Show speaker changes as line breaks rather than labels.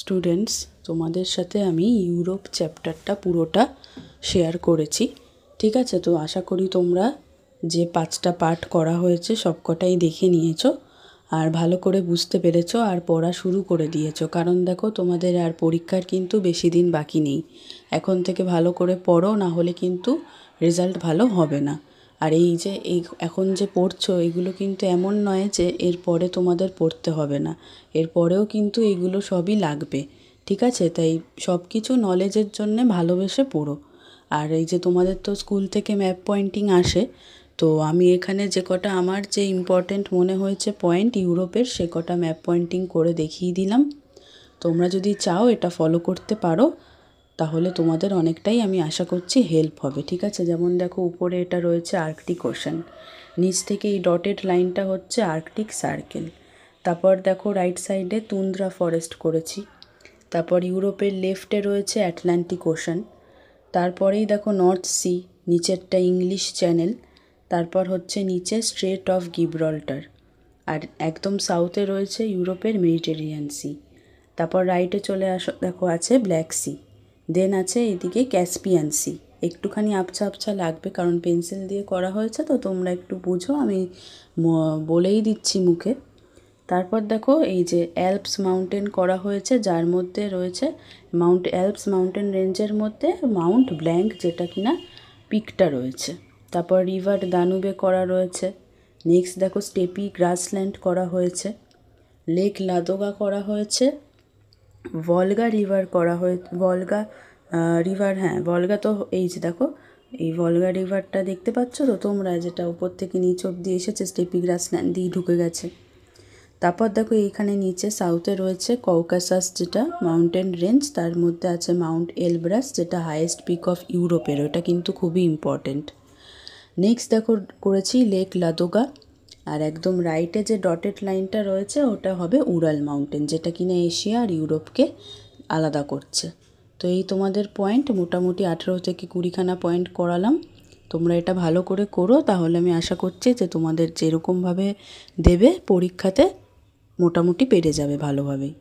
Students, তোমাদের সাথে আমি ইউরোপ চ্যাপ্টারটা পুরোটা শেয়ার করেছি। ঠিক আছে, তো আশা করি তোমরা যে 5টা পার্ট করা হয়েছে সবকটাই দেখে নিয়েছো আর ভালো করে বুঝতে পেরেছো আর পড়া শুরু করে দিয়েছো। কারণ দেখো, তোমাদের আর পরীক্ষার কিন্তু বেশি দিন বাকি নেই। এখন থেকে ভালো করে পড়ো, না হলে কিন্তু রেজাল্ট ভালো হবে না। আর এখন যে পড়ছো এগুলো কিন্তু এমন নয় যে এরপরে তোমাদের পড়তে হবে না, এরপরেও কিন্তু এগুলো সবই লাগবে। ঠিক আছে, তাই সব কিছু নলেজের জন্যে ভালোবেসে পড়ো। আর এই যে তোমাদের তো স্কুল থেকে ম্যাপ পয়েন্টিং আসে, তো আমি এখানে যে কটা আমার যে ইম্পর্টেন্ট মনে হয়েছে পয়েন্ট ইউরোপের, সে কটা ম্যাপ পয়েন্টিং করে দেখিয়ে দিলাম। তোমরা যদি চাও এটা ফলো করতে পারো, তাহলে তোমাদের অনেকটাই আমি আশা করছি হেল্প হবে। ঠিক আছে, যেমন দেখো উপরে এটা রয়েছে আর্কটিক ওশান, নিচ থেকে এই ডটেড লাইনটা হচ্ছে আর্কটিক সার্কেল। তারপর দেখো রাইট সাইডে তুন্দ্রা ফরেস্ট করেছি। তারপর ইউরোপের লেফটে রয়েছে অ্যাটলান্টিক ওশান। তারপরেই দেখো নর্থ সি, নিচেরটা ইংলিশ চ্যানেল। তারপর হচ্ছে নিচে স্ট্রেট অফ গিব্রাল্টার। আর একদম সাউথে রয়েছে ইউরোপের মেডিটেরিয়ান সি। তারপর রাইটে চলে দেখো আছে ব্ল্যাক সি। দেন আছে এদিকে ক্যাসপিয়ান সি। একটুখানি আবছা আবছা লাগবে কারণ পেন্সিল দিয়ে করা হয়েছে, তো তোমরা একটু বুঝো, আমি বলেই দিচ্ছি মুখে। তারপর দেখো এই যে অ্যালপস মাউন্টেন করা হয়েছে, যার মধ্যে রয়েছে অ্যালপস মাউন্টেন রেঞ্জের মধ্যে মাউন্ট ব্ল্যাঙ্ক, যেটা কিনা পিকটা রয়েছে। তারপর রিভার দানুবে করা রয়েছে। নেক্সট দেখো স্টেপি গ্রাসল্যান্ড করা হয়েছে, লেক লাদোগা করা হয়েছে, ভলগা রিভার করা হয়েছে। ভলগা তো এই যে দেখো, এই ভলগা রিভারটা দেখতে পাচ্ছ তো তোমরা, যেটা উপর থেকে নিচ অব্দি এসেছে, স্টেপি গ্রাসল্যান্ড দিয়ে ঢুকে গেছে। তারপর দেখো এইখানে নিচে সাউথে রয়েছে কৌকাসাস, যেটা মাউন্টেন রেঞ্জ, তার মধ্যে আছে মাউন্ট এলব্রাস, যেটা হাইয়েস্ট পিক অফ ইউরোপের, ওটা কিন্তু খুবই ইম্পর্টেন্ট। নেক্সট দেখো করেছি লেক লাদোগা। আর একদম রাইটে যে ডটেড লাইনটা রয়েছে ওটা হবে উরাল মাউন্টেন, যেটা কিনা এশিয়া আর ইউরোপকে আলাদা করছে। তো এই তোমাদের পয়েন্ট মোটামুটি 18 থেকে 20খানা পয়েন্ট করালাম। তোমরা এটা ভালো করে করো, তাহলে আমি আশা করছি যে তোমাদের যেরকমভাবে দেবে পরীক্ষাতে মোটামুটি পেরে যাবে ভালোভাবেই।